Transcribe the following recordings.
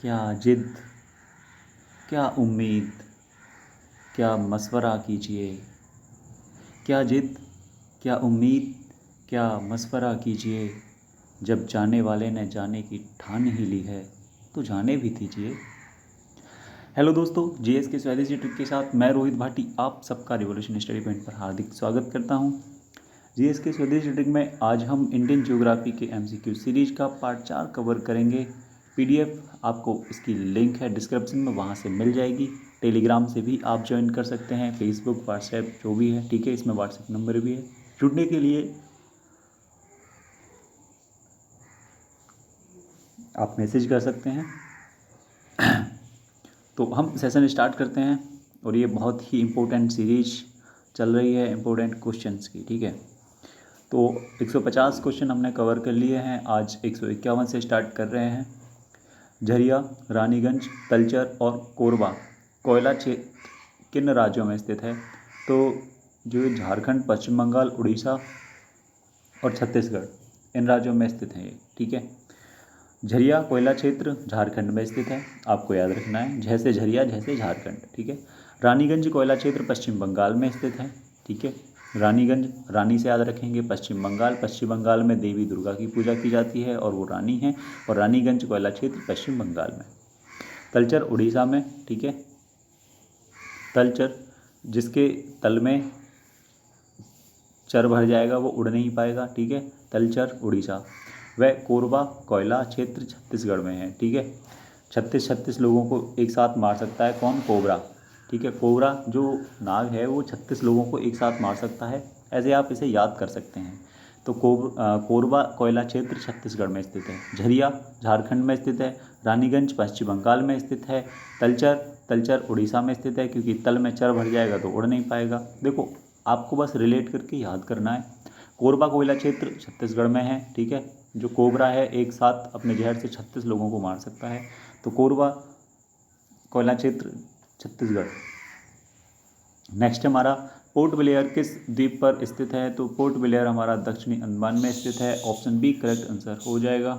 क्या जिद, क्या उम्मीद, क्या मशवरा कीजिए। क्या जिद, क्या उम्मीद, क्या मशवरा कीजिए। जब जाने वाले ने जाने की ठान ही ली है तो जाने भी दीजिए। हेलो दोस्तों, जीएस के स्वदेशी ट्रिक के साथ मैं रोहित भाटी आप सबका रिवोल्यूशन स्टडी पॉइंट पर हार्दिक स्वागत करता हूं। जीएस के स्वदेशी ट्रिक में आज हम इंडियन ज्योग्राफी के एमसीक्यू सीरीज का पार्ट 4 कवर करेंगे। पीडीएफ आपको इसकी लिंक है डिस्क्रिप्शन में, वहां से मिल जाएगी। टेलीग्राम से भी आप ज्वाइन कर सकते हैं, फेसबुक, व्हाट्सएप जो भी है, ठीक है। इसमें व्हाट्सएप नंबर भी है। जुड़ने के लिए आप मैसेज कर सकते हैं। तो हम सेशन स्टार्ट करते हैं और ये बहुत ही इम्पोर्टेंट सीरीज चल रही है इम्पोर्टेंट क्वेश्चंस की, ठीक है। तो 150 क्वेश्चन हमने कवर कर लिए हैं, आज 151 से स्टार्ट कर रहे हैं। झरिया, रानीगंज, तलचर और कोरबा कोयला क्षेत्र किन राज्यों में स्थित है? तो जो झारखंड, पश्चिम बंगाल, उड़ीसा और छत्तीसगढ़, इन राज्यों में स्थित है ये, ठीक है। झरिया कोयला क्षेत्र झारखंड में स्थित है, आपको याद रखना है, जैसे झरिया जैसे झारखंड, ठीक है। रानीगंज कोयला क्षेत्र पश्चिम बंगाल में स्थित है, ठीक है। रानीगंज, रानी से याद रखेंगे, पश्चिम बंगाल में देवी दुर्गा की पूजा की जाती है और वो रानी है, और रानीगंज कोयला क्षेत्र पश्चिम बंगाल में। तलचर उड़ीसा में, ठीक है। तलचर जिसके तल में चर भर जाएगा वो उड़ नहीं पाएगा, ठीक है। तलचर उड़ीसा। वह कोरबा कोयला क्षेत्र छत्तीसगढ़ में है, ठीक है। 36 लोगों को एक साथ मार सकता है कौन? कोबरा, ठीक है। कोबरा जो नाग है वो 36 लोगों को एक साथ मार सकता है, ऐसे आप इसे याद कर सकते हैं। तो कोरबा कोयला क्षेत्र छत्तीसगढ़ में स्थित है। झरिया झारखंड में स्थित है। रानीगंज पश्चिम बंगाल में स्थित है। तलचर उड़ीसा में स्थित है, क्योंकि तल में चर भर जाएगा तो उड़ नहीं पाएगा। देखो, आपको बस रिलेट करके याद करना है। कोरबा कोयला क्षेत्र छत्तीसगढ़ में है, ठीक है। जो कोबरा है एक साथ अपने जहर से 36 लोगों को मार सकता है। तो कोरबा कोयला क्षेत्र छत्तीसगढ़। नेक्स्ट हमारा पोर्ट ब्लेयर किस द्वीप पर स्थित है? तो पोर्ट ब्लेयर हमारा दक्षिणी अंडमान में स्थित है, ऑप्शन बी करेक्ट आंसर हो जाएगा।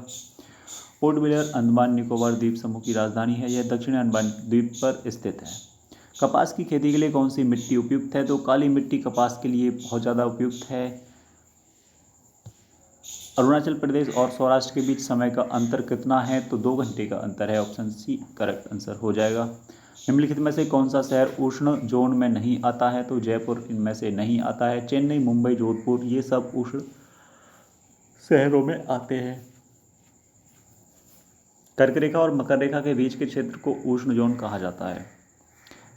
पोर्ट ब्लेयर अंडमान निकोबार द्वीप समूह की राजधानी है, यह दक्षिणी अंडमान द्वीप पर स्थित है। कपास की खेती के लिए कौन सी मिट्टी उपयुक्त है? तो काली मिट्टी कपास के लिए बहुत ज़्यादा उपयुक्त है। अरुणाचल प्रदेश और सौराष्ट्र के बीच समय का अंतर कितना है? तो 2 घंटे का अंतर है, ऑप्शन सी करेक्ट आंसर हो जाएगा। निम्नलिखित में से कौन सा शहर उष्ण जोन में नहीं आता है? तो जयपुर इनमें से नहीं आता है। चेन्नई, मुंबई, जोधपुर ये सब उष्ण शहरों में आते हैं। कर्क रेखा और मकर रेखा के बीच के क्षेत्र को उष्ण जोन कहा जाता है।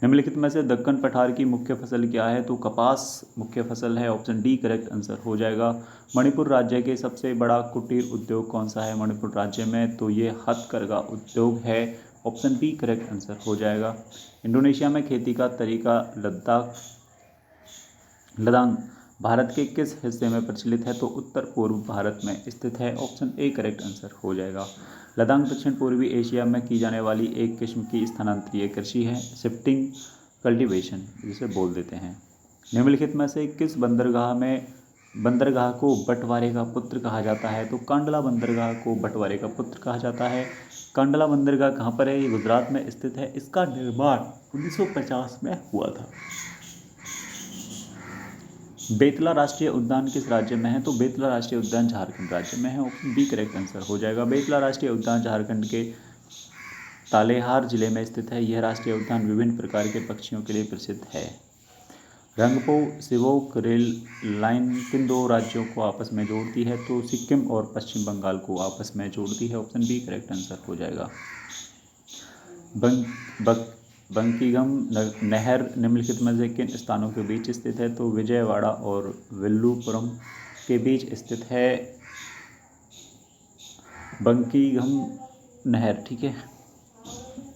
निम्नलिखित में से दक्कन पठार की मुख्य फसल क्या है? तो कपास मुख्य फसल है, ऑप्शन डी करेक्ट आंसर हो जाएगा। मणिपुर राज्य के सबसे बड़ा कुटीर उद्योग कौन सा है मणिपुर राज्य में? तो ये हथकरघा उद्योग है, ऑप्शन बी करेक्ट आंसर हो जाएगा। इंडोनेशिया में खेती का तरीका लदांग भारत के किस हिस्से में प्रचलित है? तो उत्तर पूर्व भारत में स्थित है, ऑप्शन ए करेक्ट आंसर हो जाएगा। लदांग दक्षिण पूर्वी एशिया में की जाने वाली एक किस्म की स्थानांतरीय कृषि है, शिफ्टिंग कल्टीवेशन जिसे बोल देते हैं। निम्नलिखित में से किस बंदरगाह को बंटवारे का पुत्र कहा जाता है? तो कांडला बंदरगाह को बंटवारे का पुत्र कहा जाता है। कांडला बंदरगाह कहाँ पर है? ये गुजरात में स्थित है। इसका निर्माण 1950 में हुआ था। बेतला राष्ट्रीय उद्यान किस राज्य में है? तो बेतला राष्ट्रीय उद्यान झारखंड राज्य में है, ऑप्शन बी करेक्ट आंसर हो जाएगा। बेतला राष्ट्रीय उद्यान झारखंड के तालेहार जिले में स्थित है। यह राष्ट्रीय उद्यान विभिन्न प्रकार के पक्षियों के लिए प्रसिद्ध है। रंगपो सिवोक रेल लाइन किन 2 राज्यों को आपस में जोड़ती है? तो सिक्किम और पश्चिम बंगाल को आपस में जोड़ती है, ऑप्शन बी करेक्ट आंसर हो जाएगा। बंकिगम नहर निम्नलिखित में से किन स्थानों के बीच स्थित है? तो विजयवाड़ा और विल्लुपुरम के बीच स्थित है बंकिगम नहर, ठीक है।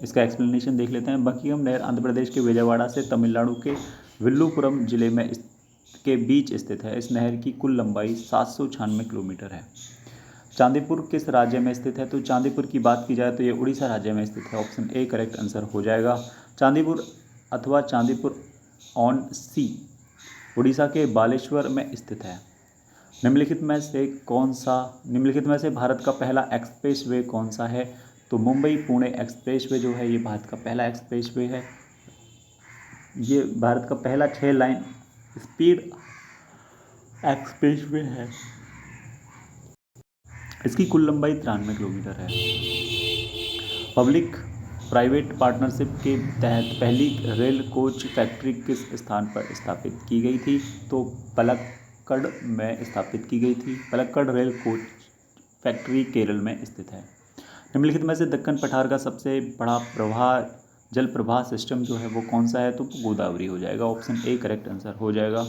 इसका एक्सप्लेनेशन देख लेते हैं। बंकिगम नहर आंध्र प्रदेश के विजयवाड़ा से तमिलनाडु के विल्लुपुरम जिले में के बीच स्थित है। इस नहर की कुल लंबाई 796 किलोमीटर है। चांदीपुर किस राज्य में स्थित है? तो चांदीपुर की बात की जाए तो ये उड़ीसा राज्य में स्थित है, ऑप्शन ए करेक्ट आंसर हो जाएगा। चांदीपुर अथवा चांदीपुर ऑन सी उड़ीसा के बालेश्वर में स्थित है। निम्नलिखित में से भारत का पहला एक्सप्रेस वे कौन सा है? तो मुंबई पुणे एक्सप्रेसवे जो है ये भारत का पहला एक्सप्रेसवे है। ये भारत का पहला 6 लाइन स्पीड एक्सप्रेसवे है। इसकी कुल लंबाई 93 किलोमीटर है। पब्लिक प्राइवेट पार्टनरशिप के तहत पहली रेल कोच फैक्ट्री किस स्थान पर स्थापित की गई थी? तो पलक्कड़ में स्थापित की गई थी। Palakkad rail coach factory Kerala में स्थित है। निम्नलिखित में से दक्कन पठार का सबसे बड़ा जल प्रवाह सिस्टम जो है वो कौन सा है? तो गोदावरी हो जाएगा। ऑप्शन ए करेक्ट आंसर हो जाएगा।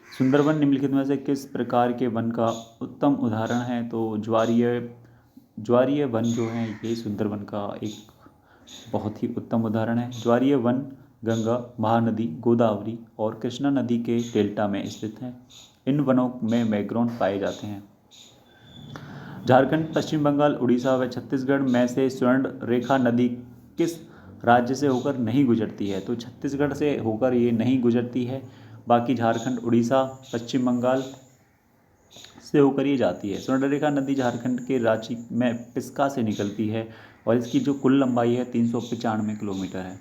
सुंदरवन निम्नलिखित में से किस प्रकार के वन का उत्तम उदाहरण है? तो ज्वारीय वन जो है ये सुंदरवन का एक बहुत ही उत्तम उदाहरण है। ज्वारीय वन गंगा, महानदी, गोदावरी और कृष्णा नदी के डेल्टा में स्थित हैं। इन वनों में मैंग्रोव पाए जाते हैं। झारखंड, पश्चिम बंगाल, उड़ीसा व छत्तीसगढ़ में से स्वर्ण रेखा नदी किस राज्य से होकर नहीं गुजरती है? तो छत्तीसगढ़ से होकर ये नहीं गुजरती है। बाकी झारखंड, उड़ीसा, पश्चिम बंगाल से होकर ये जाती है। स्वर्णरेखा नदी झारखंड के रांची में पिस्का से निकलती है और इसकी जो कुल लंबाई है 395 किलोमीटर है।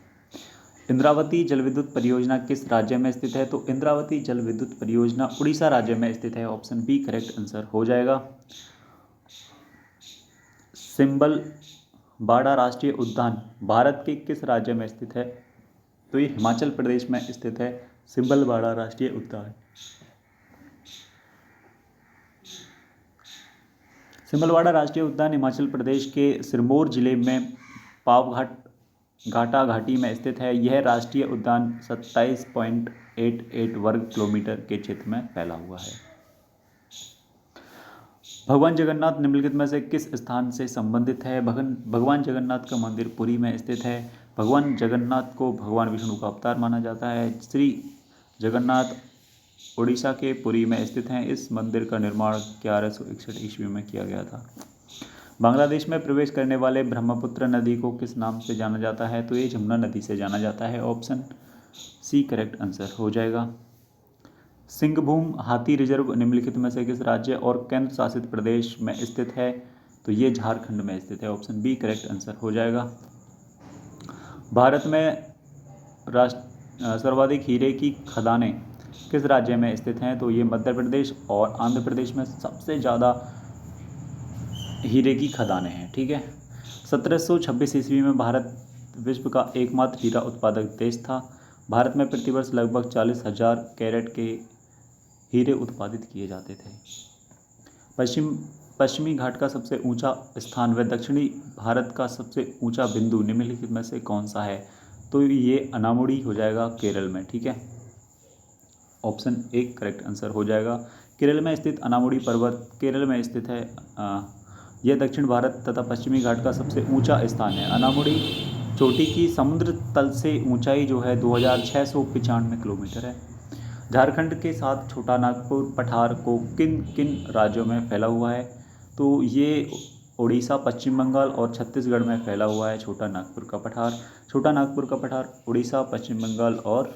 इंद्रावती जल विद्युत परियोजना किस राज्य में स्थित है? तो इंद्रावती जल विद्युत परियोजना उड़ीसा राज्य में स्थित है। ऑप्शन बी करेक्ट आंसर हो जाएगा। सिंबलबाड़ा राष्ट्रीय उद्यान भारत के किस राज्य में स्थित है? तो ये हिमाचल प्रदेश में स्थित है। सिंबलबाड़ा राष्ट्रीय उद्यान सिंबलवाड़ा राष्ट्रीय उद्यान हिमाचल प्रदेश के सिरमौर जिले में पावघाटा घाटी में स्थित है। यह राष्ट्रीय उद्यान 27.88 वर्ग किलोमीटर के क्षेत्र में फैला हुआ है। भगवान जगन्नाथ निम्नलिखित में से किस स्थान से संबंधित है? भगवान जगन्नाथ का मंदिर पुरी में स्थित है। भगवान जगन्नाथ को भगवान विष्णु का अवतार माना जाता है। श्री जगन्नाथ उड़ीसा के पुरी में स्थित हैं। इस मंदिर का निर्माण 1161 ईस्वी में किया गया था। बांग्लादेश में प्रवेश करने वाले ब्रह्मपुत्र नदी को किस नाम से जाना जाता है? तो ये जमुना नदी से जाना जाता है। ऑप्शन सी करेक्ट आंसर हो जाएगा। सिंहभूम हाथी रिजर्व निम्नलिखित में से किस राज्य और केंद्र शासित प्रदेश में स्थित है? तो ये झारखंड में स्थित है। ऑप्शन बी करेक्ट आंसर हो जाएगा। भारत में सर्वाधिक हीरे की खदानें किस राज्य में स्थित हैं? तो ये मध्य प्रदेश और आंध्र प्रदेश में सबसे ज़्यादा हीरे की खदानें हैं। ठीक है। 1726 ईस्वी में भारत विश्व का एकमात्र हीरा उत्पादक देश था। भारत में प्रतिवर्ष लगभग 40,000 कैरेट के हीरे उत्पादित किए जाते थे। पश्चिमी घाट का सबसे ऊंचा स्थान व दक्षिणी भारत का सबसे ऊंचा बिंदु निम्नलिखित में से कौन सा है? तो ये अनामुड़ी हो जाएगा केरल में। ठीक है। ऑप्शन एक करेक्ट आंसर हो जाएगा। केरल में स्थित अनामुड़ी पर्वत केरल में स्थित है। यह दक्षिण भारत तथा पश्चिमी घाट का सबसे ऊंचा स्थान है। अनामुड़ी चोटी की समुद्र तल से ऊंचाई जो है 2695 किलोमीटर है। झारखंड के साथ छोटा नागपुर पठार को किन किन राज्यों में फैला हुआ है? तो ये उड़ीसा, पश्चिम बंगाल और छत्तीसगढ़ में फैला हुआ है छोटा नागपुर का पठार। छोटा नागपुर का पठार उड़ीसा, पश्चिम बंगाल और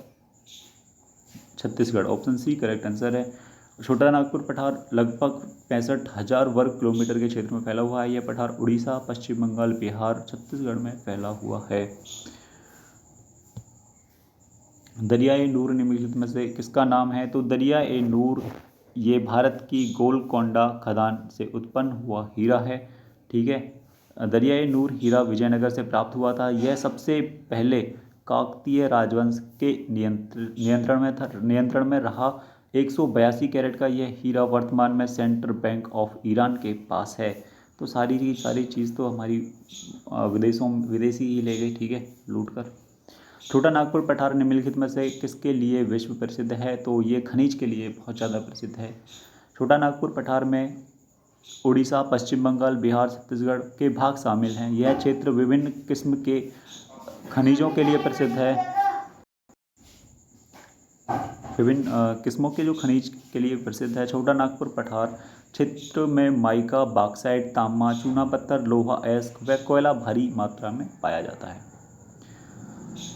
Chhattisgarh. Option C correct answer है। छोटा नागपुर पठार लगभग 65,000 वर्ग किलोमीटर के क्षेत्र में फैला हुआ है। यह पठार उड़ीसा, पश्चिम बंगाल, बिहार, छत्तीसगढ़ में फैला हुआ है। दरियाए नूर निम्नलिखित में से किसका नाम है? तो दरियाए नूर ये भारत की गोलकोंडा खदान से उत्पन्न हुआ हीरा है। ठीक है। दरियाए नूर हीरा विजयनगर से प्राप्त हुआ था। यह सबसे पहले काकतीय राजवंश के नियंत्रण में रहा। 182 कैरेट का यह हीरा वर्तमान में सेंट्रल बैंक ऑफ ईरान के पास है। तो सारी चीज़ तो हमारी विदेशी ही ले गई। ठीक है, लूट कर। छोटा नागपुर पठार निम्नलिखित में से किसके लिए विश्व प्रसिद्ध है? तो ये खनिज के लिए बहुत ज़्यादा प्रसिद्ध है। छोटा नागपुर पठार में उड़ीसा, पश्चिम बंगाल, बिहार, छत्तीसगढ़ के भाग शामिल हैं। यह क्षेत्र विभिन्न किस्म के खनिजों के लिए प्रसिद्ध है। विभिन्न किस्मों के जो खनिज के लिए प्रसिद्ध है। छोटा नागपुर पठार क्षेत्र में माइका, बॉक्साइट, तांबा, चूना पत्थर, लोहा, अयस्क व कोयला भारी मात्रा में पाया जाता है।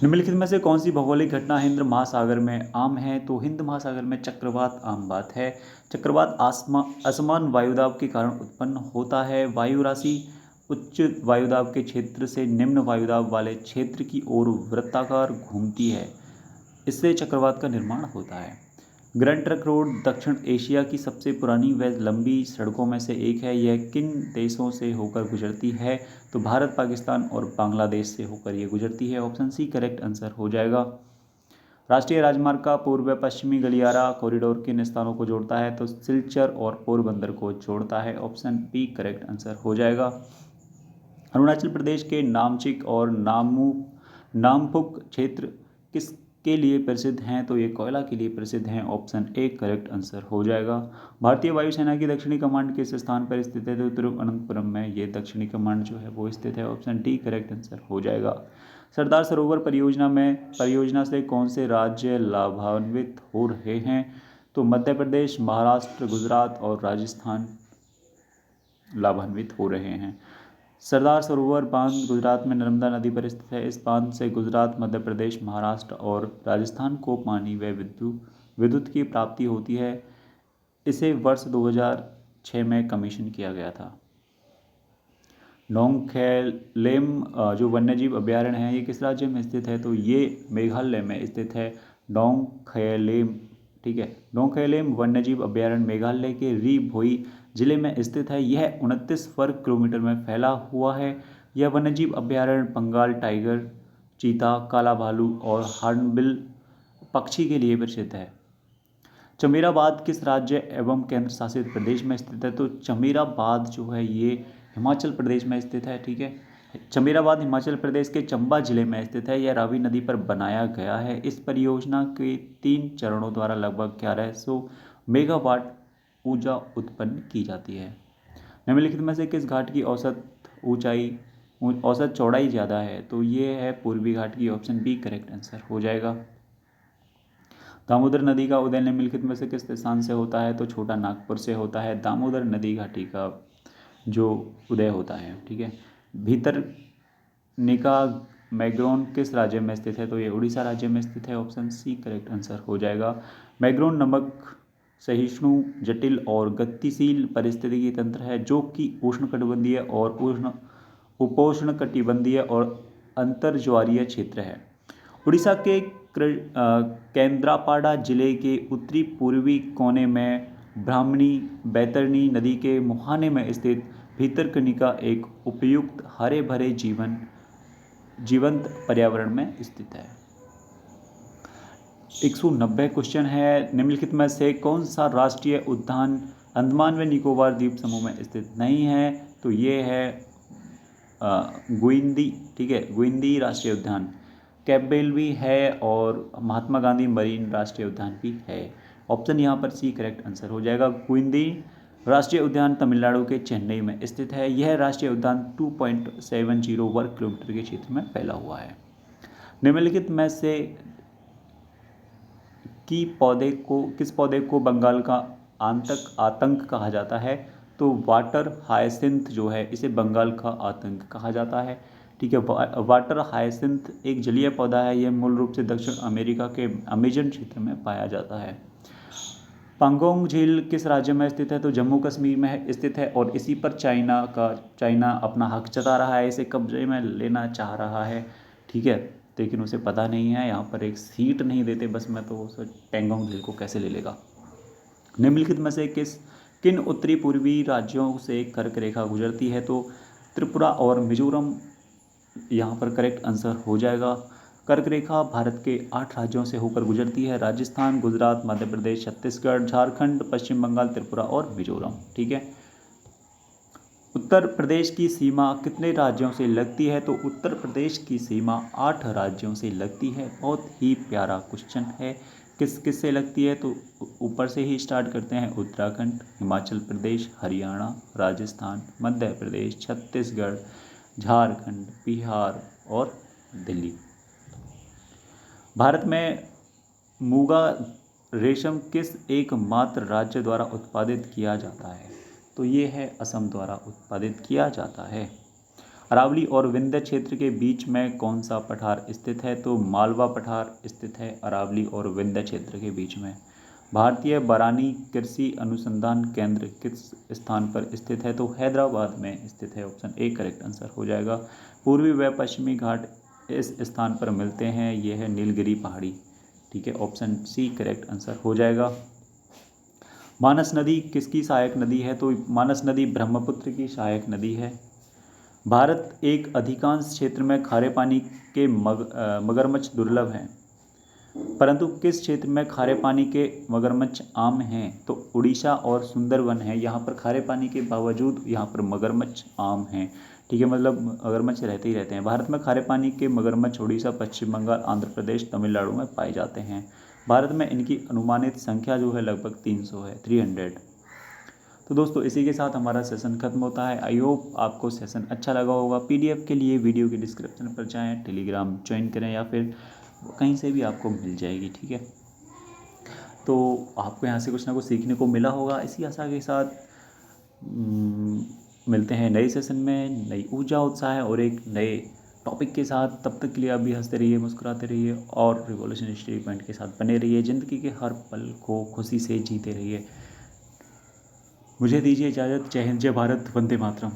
निम्नलिखित में से कौन सी भौगोलिक घटना हिंद महासागर में आम है? तो हिंद महासागर में चक्रवात आम बात है। चक्रवात असमान वायुदाब के कारण उत्पन्न होता है। वायु राशि उच्च वायुदाब के क्षेत्र से निम्न वायुदाब वाले क्षेत्र की ओर वृत्ताकार घूमती है, इससे चक्रवात का निर्माण होता है। ग्रैंड ट्रंक रोड दक्षिण एशिया की सबसे पुरानी व लंबी सड़कों में से एक है। यह किन देशों से होकर गुजरती है? तो भारत, पाकिस्तान और बांग्लादेश से होकर यह गुजरती है। ऑप्शन सी करेक्ट आंसर हो जाएगा। राष्ट्रीय राजमार्ग का पूर्व पश्चिमी गलियारा कॉरिडोर किन स्थानों को जोड़ता है? तो सिलचर और पोरबंदर को जोड़ता है। ऑप्शन बी करेक्ट आंसर हो जाएगा। अरुणाचल प्रदेश के नामचिक और नामपुक क्षेत्र किसके लिए प्रसिद्ध हैं? तो ये कोयला के लिए प्रसिद्ध हैं। ऑप्शन ए करेक्ट आंसर हो जाएगा। भारतीय वायुसेना की दक्षिणी कमांड किस स्थान पर स्थित है? तो तिरुवनंतपुरम में ये दक्षिणी कमांड जो है वो स्थित है। ऑप्शन डी करेक्ट आंसर हो जाएगा। सरदार सरोवर परियोजना से कौन से राज्य लाभान्वित हो रहे हैं? तो मध्य प्रदेश, महाराष्ट्र, गुजरात और राजस्थान लाभान्वित हो रहे हैं। सरदार सरोवर बांध गुजरात में नर्मदा नदी पर स्थित है। इस बांध से गुजरात, मध्य प्रदेश, महाराष्ट्र और राजस्थान को पानी व विद्युत की प्राप्ति होती है। इसे वर्ष 2006 में कमीशन किया गया था। नोंगखेलेम जो वन्यजीव अभ्यारण्य है ये किस राज्य में स्थित है? तो ये मेघालय में स्थित है। नोंगखेलेम, ठीक है। नोंगखेलेम वन्यजीव अभ्यारण्य मेघालय के री भोई जिले में स्थित है। यह 29 वर्ग किलोमीटर में फैला हुआ है। यह वन्यजीव अभ्यारण्य बंगाल टाइगर, चीता, काला भालू और हॉर्नबिल पक्षी के लिए प्रसिद्ध है। चमेराबाद किस राज्य एवं केंद्र शासित प्रदेश में स्थित है? तो चमेराबाद जो है ये हिमाचल प्रदेश में स्थित है, ठीक है। चमेराबाद हिमाचल प्रदेश के चंबा जिले में स्थित है। यह रावी नदी पर बनाया गया है। इस परियोजना के 3 चरणों द्वारा लगभग 1100 मेगावाट ऊर्जा उत्पन्न की जाती है। निम्नलिखित में से किस घाट की औसत चौड़ाई ज़्यादा है? तो ये है पूर्वी घाट की। ऑप्शन बी करेक्ट आंसर हो जाएगा। दामोदर नदी का उदय निम्नलिखित में से किस स्थान से होता है? तो छोटा नागपुर से होता है दामोदर नदी घाटी का जो उदय होता है, ठीक है। भितरनिका मैग्रोन किस राज्य में स्थित है? तो ये उड़ीसा राज्य में स्थित है। ऑप्शन सी करेक्ट आंसर हो जाएगा। मैग्रोन नमक सहिष्णु, जटिल और गतिशील पारिस्थितिकी तंत्र है जो कि उष्णकटिबंधीय और उपोष्णकटिबंधीय और अंतर्ज्वारीय क्षेत्र है। उड़ीसा के केंद्रापाड़ा जिले के उत्तरी पूर्वी कोने में ब्राह्मणी बैतरणी नदी के मुहाने में स्थित भितरकनिका एक उपयुक्त हरे भरे जीवंत पर्यावरण में स्थित है। 190 क्वेश्चन है। निम्नलिखित में से कौन सा राष्ट्रीय उद्यान अंडमान व निकोबार द्वीप समूह में स्थित नहीं है? तो ये है गुइंदी, ठीक है। गुइंदी राष्ट्रीय उद्यान, कैप बेल भी है और महात्मा गांधी मरीन राष्ट्रीय उद्यान भी है। ऑप्शन यहाँ पर सी करेक्ट आंसर हो जाएगा। गुइंदी राष्ट्रीय उद्यान तमिलनाडु के चेन्नई में स्थित है। यह राष्ट्रीय उद्यान 2.70 वर्ग किलोमीटर के क्षेत्र में फैला हुआ है। निम्नलिखित में से किस पौधे को बंगाल का आतंक कहा जाता है? तो वाटर हायसिंथ जो है इसे बंगाल का आतंक कहा जाता है, ठीक है। वाटर हायसिंथ एक जलीय पौधा है। यह मूल रूप से दक्षिण अमेरिका के अमेजन क्षेत्र में पाया जाता है। पांगोंग झील किस राज्य में स्थित है? तो जम्मू कश्मीर में स्थित है और इसी पर चाइना अपना हक जता रहा है, इसे कब्जे में लेना चाह रहा है, ठीक है। लेकिन उसे पता नहीं है, यहाँ पर एक सीट नहीं देते बस में, तो उस पैंगोंग झील को कैसे ले लेगा। निम्नलिखित में से किन उत्तरी पूर्वी राज्यों से कर्क रेखा गुजरती है? तो त्रिपुरा और मिजोरम यहाँ पर करेक्ट आंसर हो जाएगा। कर्क रेखा भारत के 8 राज्यों से होकर गुजरती है। राजस्थान, गुजरात, मध्य प्रदेश, छत्तीसगढ़, झारखंड, पश्चिम बंगाल, त्रिपुरा और मिजोरम, ठीक है। उत्तर प्रदेश की सीमा कितने राज्यों से लगती है? तो उत्तर प्रदेश की सीमा 8 राज्यों से लगती है। बहुत ही प्यारा क्वेश्चन है। किस से लगती है? तो ऊपर से ही स्टार्ट करते हैं। उत्तराखंड, हिमाचल प्रदेश, हरियाणा, राजस्थान, मध्य प्रदेश, छत्तीसगढ़, झारखंड, बिहार और दिल्ली। भारत में मूंगा रेशम किस एकमात्र राज्य द्वारा उत्पादित किया जाता है? तो ये है असम द्वारा उत्पादित किया जाता है। अरावली और विंध्य क्षेत्र के बीच में कौन सा पठार स्थित है? तो मालवा पठार स्थित है अरावली और विंध्य क्षेत्र के बीच में। भारतीय बरानी कृषि अनुसंधान केंद्र किस स्थान पर स्थित है? तो हैदराबाद में स्थित है। ऑप्शन ए करेक्ट आंसर हो जाएगा। पूर्वी व पश्चिमी घाट इस स्थान पर मिलते हैं, यह है नीलगिरी पहाड़ी। ठीक है, ऑप्शन सी करेक्ट आंसर हो जाएगा। मानस नदी किसकी सहायक नदी है? तो मानस नदी ब्रह्मपुत्र की सहायक नदी है। भारत एक अधिकांश क्षेत्र में खारे पानी के मगरमच्छ दुर्लभ हैं, परंतु किस क्षेत्र में खारे पानी के मगरमच्छ आम हैं? तो उड़ीसा और सुंदरवन है, यहाँ पर खारे पानी के बावजूद यहाँ पर मगरमच्छ आम हैं। ठीक है, मतलब मगरमच्छ रहते ही रहते हैं। भारत में खारे पानी के मगरमच्छ उड़ीसा, पश्चिम बंगाल, आंध्र प्रदेश, तमिलनाडु में पाए जाते हैं। भारत में इनकी अनुमानित संख्या जो है लगभग 300 है, 300। तो दोस्तों इसी के साथ हमारा सेशन खत्म होता है। आई होप आपको सेशन अच्छा लगा होगा। पीडीएफ के लिए वीडियो के डिस्क्रिप्शन पर जाएं, टेलीग्राम ज्वाइन करें या फिर कहीं से भी आपको मिल जाएगी। ठीक है, तो आपको यहाँ से कुछ ना कुछ सीखने को मिला होगा। इसी आशा के साथ मिलते हैं नए सेशन में, नई ऊर्जा, उत्साह और एक नए टॉपिक के साथ। तब तक के लिए आप भी हंसते रहिए, मुस्कुराते रहिए और रिवॉल्यूशन स्टडी पॉइंट के साथ बने रहिए। ज़िंदगी के हर पल को खुशी से जीते रहिए। मुझे दीजिए इजाज़त। जय हिंद, जय भारत, वंदे मातरम।